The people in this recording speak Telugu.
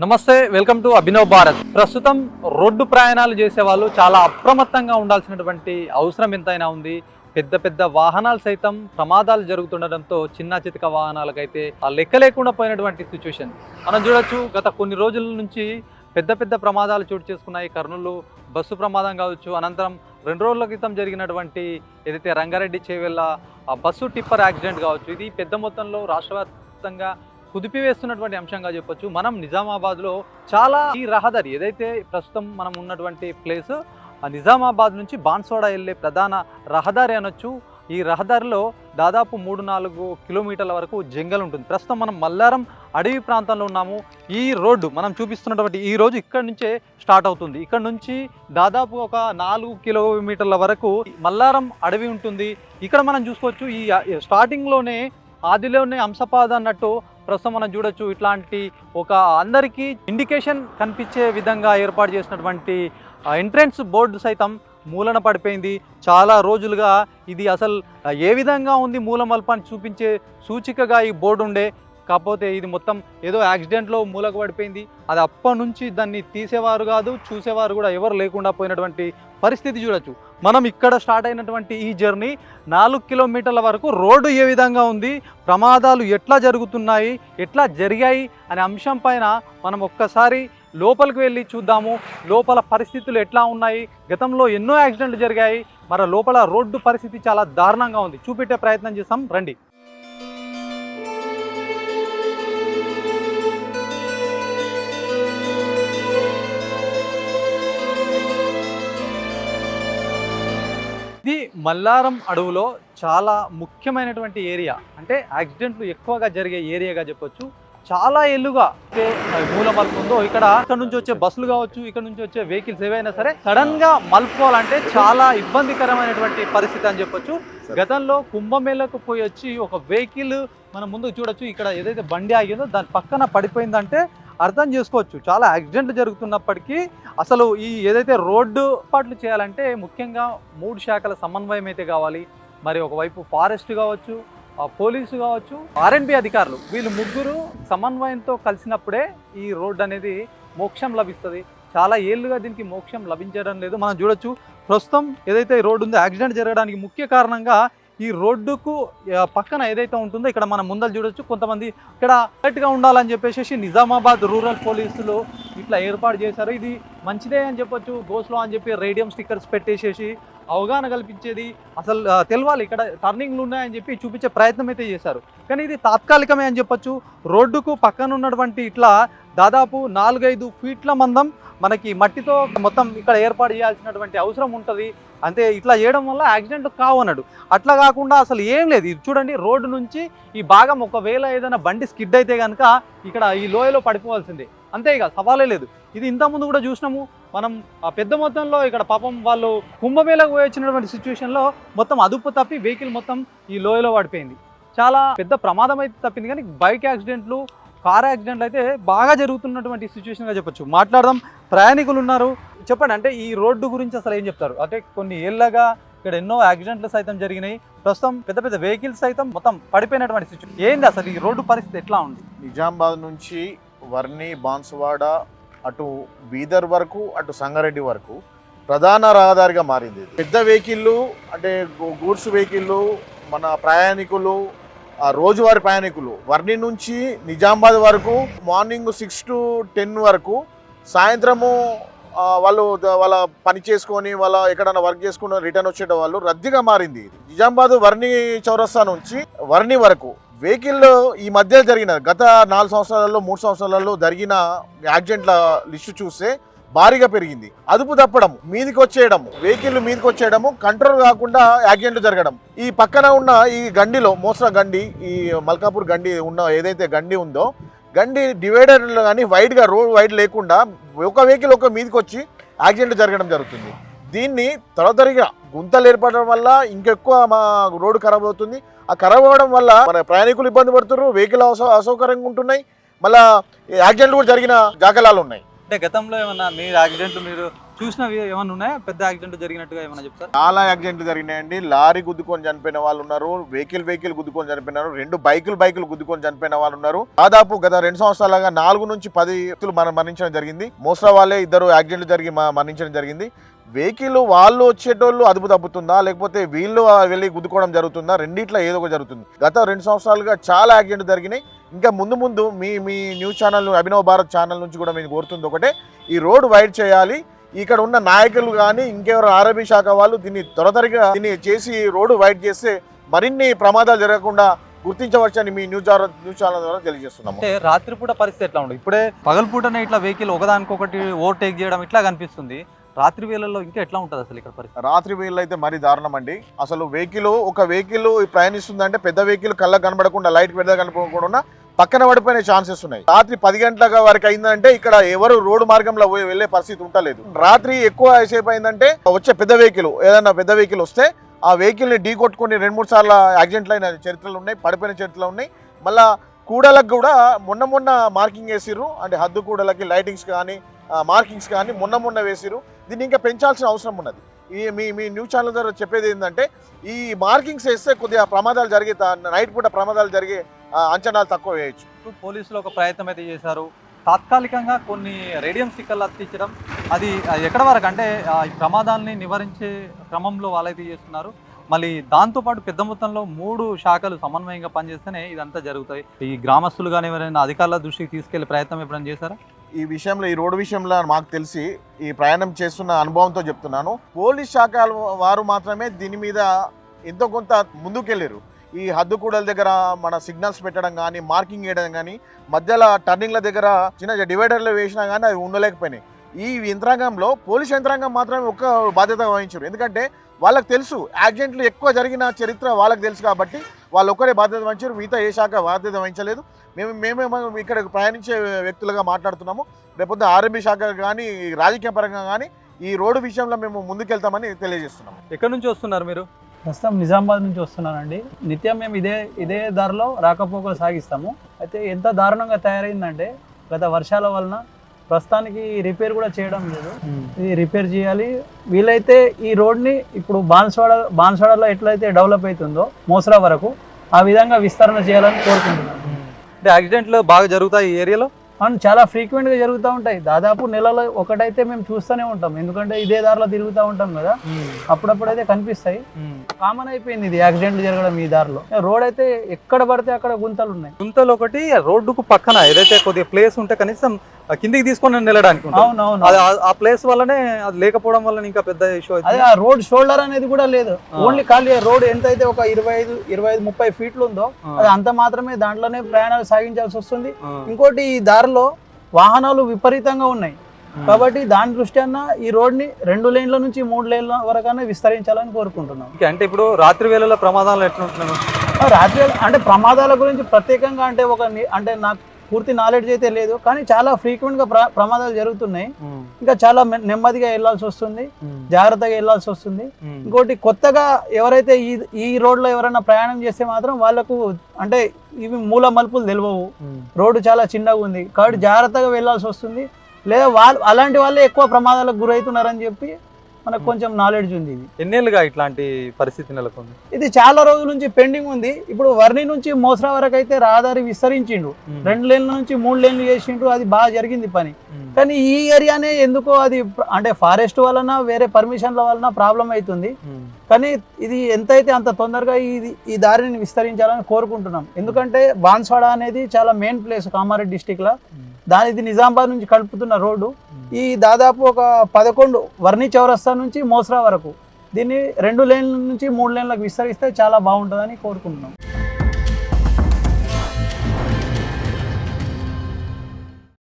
నమస్తే, వెల్కమ్ టు అభినవ్ భారత్. ప్రస్తుతం రోడ్డు ప్రయాణాలు చేసే వాళ్ళు చాలా అప్రమత్తంగా ఉండాల్సినటువంటి అవసరం ఎంతైనా ఉంది. పెద్ద పెద్ద వాహనాలు సైతం ప్రమాదాలు జరుగుతుండడంతో చిన్న చితక వాహనాలకైతే ఆ లెక్క లేకుండా పోయినటువంటి సిచ్యువేషన్ మనం చూడొచ్చు. గత కొన్ని రోజుల నుంచి పెద్ద పెద్ద ప్రమాదాలు చోటు చేసుకున్నాయి. కర్నూలు బస్సు ప్రమాదం కావచ్చు, అనంతరం 2 రోజుల క్రితం జరిగినటువంటి ఏదైతే రంగారెడ్డి చేవెళ్ళ ఆ బస్సు టిప్పర్ యాక్సిడెంట్ కావచ్చు. ఇది పెద్ద మొత్తంలో రాష్ట్ర వ్యాప్తంగా కుదిపివేస్తున్నటువంటి అంశంగా చెప్పొచ్చు. మనం నిజామాబాద్లో చాలా ఈ రహదారి ఏదైతే ప్రస్తుతం మనం ఉన్నటువంటి ప్లేస్ నిజామాబాద్ నుంచి బాన్స్వాడ వెళ్ళే ప్రధాన రహదారి అనొచ్చు. ఈ రహదారిలో దాదాపు 3-4 కిలోమీటర్ల వరకు జంగల్ ఉంటుంది. ప్రస్తుతం మనం మల్లారం అడవి ప్రాంతంలో ఉన్నాము. ఈ రోడ్డు మనం చూపిస్తున్నటువంటి ఈ రోజు ఇక్కడ నుంచే స్టార్ట్ అవుతుంది. ఇక్కడ నుంచి దాదాపు ఒక 4 కిలోమీటర్ల వరకు మల్లారం అడవి ఉంటుంది. ఇక్కడ మనం చూసుకోవచ్చు, ఈ స్టార్టింగ్లోనే ఆదిలోనే అంశపాద అన్నట్టు ప్రస్తుతం మనం చూడొచ్చు. ఇట్లాంటి ఒక అందరికీ ఇండికేషన్ కనిపించే విధంగా ఏర్పాటు చేసినటువంటి ఎంట్రన్స్ బోర్డు సైతం మూలన పడిపోయింది. చాలా రోజులుగా ఇది అసలు ఏ విధంగా ఉంది మూలమల్పాన్ని చూపించే సూచికగా ఈ బోర్డు ఉండే. కాకపోతే ఇది మొత్తం ఏదో యాక్సిడెంట్లో మూలకు పడిపోయింది. అది అప్పటి నుంచి దాన్ని తీసేవారు కాదు, చూసేవారు కూడా ఎవరు లేకుండా పోయినటువంటి పరిస్థితి చూడొచ్చు. మనం ఇక్కడ స్టార్ట్ అయినటువంటి ఈ జర్నీ 4 కిలోమీటర్ల వరకు రోడ్డు ఏ విధంగా ఉంది, ప్రమాదాలు ఎట్లా జరుగుతున్నాయి, ఎట్లా జరిగాయి అనే అంశం పైన మనం ఒక్కసారి లోపలికి వెళ్ళి చూద్దాము. లోపల పరిస్థితులు ఎట్లా ఉన్నాయి, గతంలో ఎన్నో యాక్సిడెంట్లు జరిగాయి, మరి లోపల రోడ్డు పరిస్థితి చాలా దారుణంగా ఉంది. చూపెట్టే ప్రయత్నం చేస్తాం, రండి. ఇది మల్లారం అడవులో చాలా ముఖ్యమైనటువంటి ఏరియా, అంటే యాక్సిడెంట్లు ఎక్కువగా జరిగే ఏరియాగా చెప్పొచ్చు. చాలా ఏళ్ళుగా మూల మలుపు ఉందో ఇక్కడ నుంచి వచ్చే బస్సులు కావచ్చు, ఇక్కడ నుంచి వచ్చే వెహికల్స్ ఏవైనా సరే సడన్ గా మలుపుకోవాలంటే చాలా ఇబ్బందికరమైనటువంటి పరిస్థితి అని చెప్పొచ్చు. గతంలో కుంభమేళకు పోయి వచ్చి ఒక వెహికల్ మనం ముందుకు చూడొచ్చు. ఇక్కడ ఏదైతే బండి ఆగిందో దాని పక్కన పడిపోయిందంటే అర్థం చేసుకోవచ్చు. చాలా యాక్సిడెంట్లు జరుగుతున్నప్పటికీ అసలు ఈ ఏదైతే రోడ్డు ఏర్పాట్లు చేయాలంటే ముఖ్యంగా 3 శాఖల సమన్వయం అయితే కావాలి. మరి ఒకవైపు ఫారెస్ట్ కావచ్చు, పోలీసు కావచ్చు, ఆర్ఎండ్బి అధికారులు, వీళ్ళు ముగ్గురు సమన్వయంతో కలిసినప్పుడే ఈ రోడ్డు అనేది మోక్షం లభిస్తుంది. చాలా ఏళ్ళుగా దీనికి మోక్షం లభించడం లేదు. మనం చూడొచ్చు, ప్రస్తుతం ఏదైతే ఈ రోడ్డు ఉందో యాక్సిడెంట్ జరగడానికి ముఖ్య కారణంగా ఈ రోడ్డుకు పక్కన ఏదైతే ఉంటుందో ఇక్కడ మనం ముందర చూడొచ్చు. కొంతమంది ఇక్కడ అలర్ట్గా ఉండాలని చెప్పేసి నిజామాబాద్ రూరల్ పోలీసులు ఇట్లా ఏర్పాటు చేశారు. ఇది మంచిదే అని చెప్పొచ్చు. గోస్లో అని చెప్పి రేడియం స్టిక్కర్స్ పెట్టేసేసి అవగాహన కల్పించేది, అసలు తెలవాలి ఇక్కడ టర్నింగ్లు ఉన్నాయని చెప్పి చూపించే ప్రయత్నం అయితే చేశారు. కానీ ఇది తాత్కాలికమే అని చెప్పొచ్చు. రోడ్డుకు పక్కన ఉన్నటువంటి ఇట్లా దాదాపు 4-5 ఫీట్ల మందం మనకి మట్టితో మొత్తం ఇక్కడ ఏర్పాటు చేయాల్సినటువంటి అవసరం ఉంటుంది. అంతే, ఇట్లా చేయడం వల్ల యాక్సిడెంట్ కావు అన్నాడు. అట్లా కాకుండా అసలు ఏం లేదు. ఇది చూడండి, రోడ్డు నుంచి ఈ భాగం ఒకవేళ ఏదైనా బండి స్కిడ్ అయితే కనుక ఇక్కడ ఈ లోయలో పడిపోవాల్సిందే, అంతే, ఇక సవాలే లేదు. ఇది ఇంతకుముందు కూడా చూసినాము మనం. పెద్ద మొత్తంలో ఇక్కడ పాపం వాళ్ళు కుంభమేళకు పోయి వచ్చినటువంటి సిచ్యువేషన్లో మొత్తం అదుపు తప్పి వెహికల్ మొత్తం ఈ లోయలో పడిపోయింది. చాలా పెద్ద ప్రమాదం అయితే తప్పింది. కానీ బైక్ యాక్సిడెంట్లు, కార్ యాక్సిడెంట్లు అయితే బాగా జరుగుతున్నటువంటి సిచ్యువేషన్గా చెప్పొచ్చు. మాట్లాడదాం, ప్రయాణికులు ఉన్నారు. చెప్పండి, అంటే ఈ రోడ్డు గురించి అసలు ఏం చెప్తారు? అంటే కొన్ని ఏళ్ళగా ఇక్కడ ఎన్నో యాక్సిడెంట్లు సైతం జరిగినాయి. ప్రస్తుతం పెద్ద పెద్ద వెహికల్స్ సైతం మొత్తం పడిపోయినటువంటి సిచ్యువేషన్. ఏంది అసలు ఈ రోడ్డు పరిస్థితి ఎట్లా ఉంది? నిజామాబాద్ నుంచి వర్ని, బాన్సువాడ, అటు బీదర్ వరకు, అటు సంగారెడ్డి వరకు ప్రధాన రహదారిగా మారింది. పెద్ద వెహికల్లు అంటే గూడ్స్ వెహికల్లు, మన ప్రయాణికులు, రోజువారి ప్రయాణికులు వర్ని నుంచి నిజామాబాద్ వరకు మార్నింగ్ 6 to 10 వరకు, సాయంత్రము వాళ్ళు వాళ్ళ పని చేసుకొని వాళ్ళ ఎక్కడైనా వర్క్ చేసుకుని రిటర్న్ వచ్చే వాళ్ళు రద్దీగా మారింది. నిజామాబాద్ వర్ని చౌరస్తా నుంచి వర్ని వరకు వెహికల్ ఈ మధ్య జరిగిన గత 4 సంవత్సరాలలో 3 సంవత్సరాలలో జరిగిన యాక్సిడెంట్ల లిస్టు చూస్తే భారీగా పెరిగింది. అదుపు తప్పడం, మీదికి వచ్చేయడం, వెహికల్ మీదికి వచ్చేయడము, కంట్రోల్ కాకుండా యాక్సిడెంట్లు జరగడం. ఈ పక్కన ఉన్న ఈ గండిలో మోసరా గండి, ఈ మల్కాపూర్ గండి ఉన్న ఏదైతే గండి ఉందో, గండి డివైడర్లో కానీ వైడ్గా రోడ్ వైడ్ లేకుండా ఒక వెహికల్ ఒక మీదికి వచ్చి యాక్సిడెంట్ జరగడం జరుగుతుంది. దీన్ని తరతరిగా గుంతలు ఏర్పడడం వల్ల ఇంకెక్కువ మా రోడ్డు ఖరాబ్ అవుతుంది. ఆ ఖరాబ్ అవ్వడం వల్ల మన ప్రయాణికులు ఇబ్బంది పడుతున్నారు, వెహికల్ అసౌకర్యంగా ఉంటున్నాయి, మళ్ళీ యాక్సిడెంట్లు కూడా జరిగిన జాగలాలు ఉన్నాయి. అంటే గతంలో ఏమన్నా మీరు యాక్సిడెంట్లు మీరు చూసినవి ఏమన్నా ఉన్నాయా? పెద్ద యాక్సిడెంట్ జరిగినట్టుగా ఏమన్నా చెప్తారా? చాలా యాక్సిడెంట్లు జరిగినాయండి. లారీ గుద్దుకొని చనిపోయిన వాళ్ళు ఉన్నారు, వెహికల్ గుద్దుకొని చనిపోయినారు, 2 బైకులు గుద్దుకొని చనిపోయిన వాళ్ళు ఉన్నారు. దాదాపు గత 2 సంవత్సరాలుగా 4 నుంచి 10 వ్యక్తులు మరణించడం జరిగింది. మోసరా వాళ్ళే 2 యాక్సిడెంట్లు జరిగి మరణించడం జరిగింది. వెహికల్ వాళ్ళు వచ్చేటోళ్ళు అదుపు తప్పుతుందా లేకపోతే వీళ్ళు వెళ్ళి గుద్దుకోవడం జరుగుతుందా? రెండిట్లో ఏదో ఒక జరుగుతుంది. గత 2 సంవత్సరాలుగా చాలా యాక్సిడెంట్లు జరిగినాయి. ఇంకా ముందు మీ news channel Abhinav Bharat channel నుంచి కూడా మేము కోరుతుంది ఒకటే, ఈ రోడ్ వైడ్ చేయాలి. ఇక్కడ ఉన్న నాయకులు కానీ ఇంకెవరు ఆర్ఎంబీ శాఖ వాళ్ళు దీన్ని చేసి రోడ్డు వైడ్ చేస్తే మరిన్ని ప్రమాదాలు జరగకుండా గుర్తించవచ్చని మీ న్యూస్ ఛానల్ ద్వారా తెలియజేస్తున్నాము. అంటే రాత్రిపూట పరిస్థితి ఎట్లా ఉండదు? ఇప్పుడే పగలపూటనే ఇట్లా వెహికల్ ఒకదానికొకటి ఓవర్టేక్ చేయడం ఇట్లా కనిపిస్తుంది. రాత్రి వేళల్లో ఇంకా ఎట్లా ఉంటుంది అసలు ఇక్కడ పరిస్థితి? రాత్రి వేళల్లో అయితే మరీ దారుణం అండి. అసలు ఒక వెహికల్ ప్రయాణిస్తుందంటే పెద్ద వెహికల్ కళ్ళకు కనబడకుండా లైట్ పెద్ద కనపడకుండా పక్కన పడిపోయిన ఛాన్సెస్ ఉన్నాయి. రాత్రి 10 గంటల వరకు అయిందంటే ఇక్కడ ఎవరు రోడ్డు మార్గంలో వెళ్ళే పరిస్థితి ఉండలేదు. రాత్రి ఎక్కువ సేపు అయిందంటే వచ్చే ఏదైనా పెద్ద వెహికల్ వస్తే ఆ వెహికల్ని ఢీ కొట్టుకుని 2-3 సార్లు యాక్సిడెంట్లు అయిన చరిత్రలు ఉన్నాయి, పడిపోయిన చరిత్రలు ఉన్నాయి. మళ్ళా కూడలకు కూడా మొన్న మార్కింగ్ వేసిర్రు. అంటే హద్దు కూడలకి లైటింగ్స్ కానీ మార్కింగ్స్ కానీ మొన్న వేసిర్రు. దీన్ని ఇంకా పెంచాల్సిన అవసరం ఉన్నది. మీ న్యూస్ ఛానల్ ద్వారా చెప్పేది ఏంటంటే ఈ మార్కింగ్స్ వేస్తే కొద్దిగా ప్రమాదాలు జరిగే నైట్ పూట ప్రమాదాలు జరిగే అంచనాలు తక్కువ వేయచ్చు. పోలీసులు ఒక ప్రయత్నం అయితే చేశారు. తాత్కాలికంగా కొన్ని రేడియం స్టిక్కర్లు అతికించడం, అది ఎక్కడ వరకు అంటే ఈ ప్రమాదాలని నివారించే క్రమంలో వాళ్ళైతే చేస్తున్నారు. మళ్ళీ దాంతోపాటు పెద్ద మొత్తంలో 3 శాఖలు సమన్వయంగా పనిచేస్తేనే ఇదంతా జరుగుతాయి. ఈ గ్రామస్తులు కానీ ఎవరైనా అధికారుల దృష్టికి తీసుకెళ్లే ప్రయత్నం ఎప్పుడైనా చేశారా? ఈ రోడ్డు విషయంలో మాకు తెలిసి ఈ ప్రయాణం చేస్తున్న అనుభవంతో చెప్తున్నాను, పోలీస్ శాఖ వారు మాత్రమే దీని మీద ఎంతో కొంత ముందుకెళ్ళారు. ఈ హద్దు కూడల దగ్గర మన సిగ్నల్స్ పెట్టడం కానీ మార్కింగ్ వేయడం కానీ మధ్యలో టర్నింగ్ల దగ్గర చిన్న డివైడర్లు వేసినా కానీ అవి ఉండలేకపోయినాయి. ఈ యంత్రాంగంలో పోలీస్ యంత్రాంగం మాత్రమే ఒక బాధ్యత వహించారు. ఎందుకంటే వాళ్ళకి తెలుసు యాక్సిడెంట్లు ఎక్కువ జరిగిన చరిత్ర వాళ్ళకి తెలుసు కాబట్టి వాళ్ళు ఒక్కరే బాధ్యత వహించారు. మిగతా ఏ శాఖ బాధ్యత వహించలేదు. మేమే ఇక్కడ ప్రయాణించే వ్యక్తులుగా మాట్లాడుతున్నాము. రేపొద్దు ఆర్ఎంబీ శాఖ కానీ రాజకీయ పరంగా కానీ ఈ రోడ్డు విషయంలో మేము ముందుకెళ్తామని తెలియజేస్తున్నాము. ఎక్కడి నుంచి వస్తున్నారు మీరు? ప్రస్తుతం నిజామాబాద్ నుంచి వస్తున్నానండి. నిత్యం మేము ఇదే దారిలో రాకపోకలు సాగిస్తాము. అయితే ఎంత దారుణంగా తయారైందంటే గత వర్షాల వలన ప్రస్తుతానికి రిపేర్ కూడా చేయడం లేదు. ఇది రిపేర్ చేయాలి. వీలైతే ఈ రోడ్ని ఇప్పుడు బాన్స్వాడలో ఎట్లయితే డెవలప్ అవుతుందో మోసరా వరకు ఆ విధంగా విస్తరణ చేయాలని కోరుకుంటున్నాను. అంటే యాక్సిడెంట్లు బాగా జరుగుతాయి ఈ ఏరియాలో అండ్ చాలా ఫ్రీక్వెంట్గా జరుగుతూ ఉంటాయి. దాదాపు నెలలో ఒకటైతే మేము చూస్తూనే ఉంటాం. ఎందుకంటే ఇదే దారిలో తిరుగుతూ ఉంటాం కదా, అప్పుడప్పుడైతే కనిపిస్తాయి. కామన్ అయిపోయింది ఇది యాక్సిడెంట్లు జరగడం ఈ దారిలో. రోడ్ అయితే ఎక్కడ పడితే అక్కడ గుంతలు ఉన్నాయి. గుంతలు ఒకటి రోడ్డుకు పక్కన ఏదైతే కొద్దిగా ప్లేస్ ఉంటే కనీసం కిందికి తీసుకొని వెళ్ళడానికి అవునవును, ఆ ప్లేస్ వల్లనే అది లేకపోవడం వల్ల ఇంకా పెద్ద ఇష్యూ. అదే ఆ రోడ్ షోల్డర్ అనేది కూడా లేదు. ఓన్లీ ఖాళీ రోడ్ ఎంత అయితే ఒక 25-30 ఫీట్లు ఉందో అది అంత మాత్రమే, దాంట్లోనే ప్రయాణాలు సాగించాల్సి వస్తుంది. ఇంకోటి ఈ దారిలో వాహనాలు విపరీతంగా ఉన్నాయి కాబట్టి దాని దృష్ట్యా ఈ రోడ్ ని 2 లేన్ల నుంచి 3 లేన్ల వరకనే విస్తరించాలని కోరుకుంటున్నాం. అంటే ఇప్పుడు రాత్రి వేళలో ప్రమాదాలు ఎట్లుంటున్నాను? రాత్రి అంటే ప్రమాదాల గురించి ప్రత్యేకంగా అంటే నాకు పూర్తి నాలెడ్జ్ అయితే లేదు, కానీ చాలా ఫ్రీక్వెంట్ గా ప్రమాదాలు జరుగుతున్నాయి. ఇంకా చాలా నెమ్మదిగా వెళ్లాల్సి వస్తుంది, జాగ్రత్తగా వెళ్లాల్సి వస్తుంది. ఇంకోటి కొత్తగా ఎవరైతే ఈ రోడ్ లో ఎవరైనా ప్రయాణం చేస్తే మాత్రం వాళ్ళకు అంటే ఇవి మూల మలుపులు తెలియవు, రోడ్డు చాలా చిన్నగా ఉంది కాబట్టి జాగ్రత్తగా వెళ్లాల్సి వస్తుంది. లేదా అలాంటి వాళ్ళే ఎక్కువ ప్రమాదాలకు గురవుతున్నారని చెప్పి మనకు కొంచెం నాలెడ్జ్ ఉంది. ఇది ఎన్నేళ్ళుగా ఇట్లాంటి పరిస్థితి నెలకొంది? ఇది చాలా రోజుల నుంచి పెండింగ్ ఉంది. ఇప్పుడు వర్ణి నుంచి మోసరా వరకు అయితే రహదారి విస్తరించిండు, 2 లేన్ల నుంచి 3 లేన్లు చేసిండు, అది బాగా జరిగింది పని. కానీ ఈ ఏరియానే ఎందుకో అది అంటే ఫారెస్ట్ వలన వేరే పర్మిషన్ల వలన ప్రాబ్లం అవుతుంది. కానీ ఇది ఎంతైతే అంత తొందరగా ఈ దారిని విస్తరించాలని కోరుకుంటున్నాం. ఎందుకంటే బాన్స్వాడ అనేది చాలా మెయిన్ ప్లేస్ కామారెడ్డి డిస్టిక్ లో. ఇది నిజామాబాద్ నుంచి కలుపుతున్న రోడ్డు. ఈ దాదాపు ఒక 11 వర్ణి చౌరస్తా నుంచి మోసరా వరకు దీన్ని 2 లేన్ల నుంచి 3 లేన్లకు విస్తరిస్తే చాలా బాగుంటుందని కోరుకుంటున్నాం.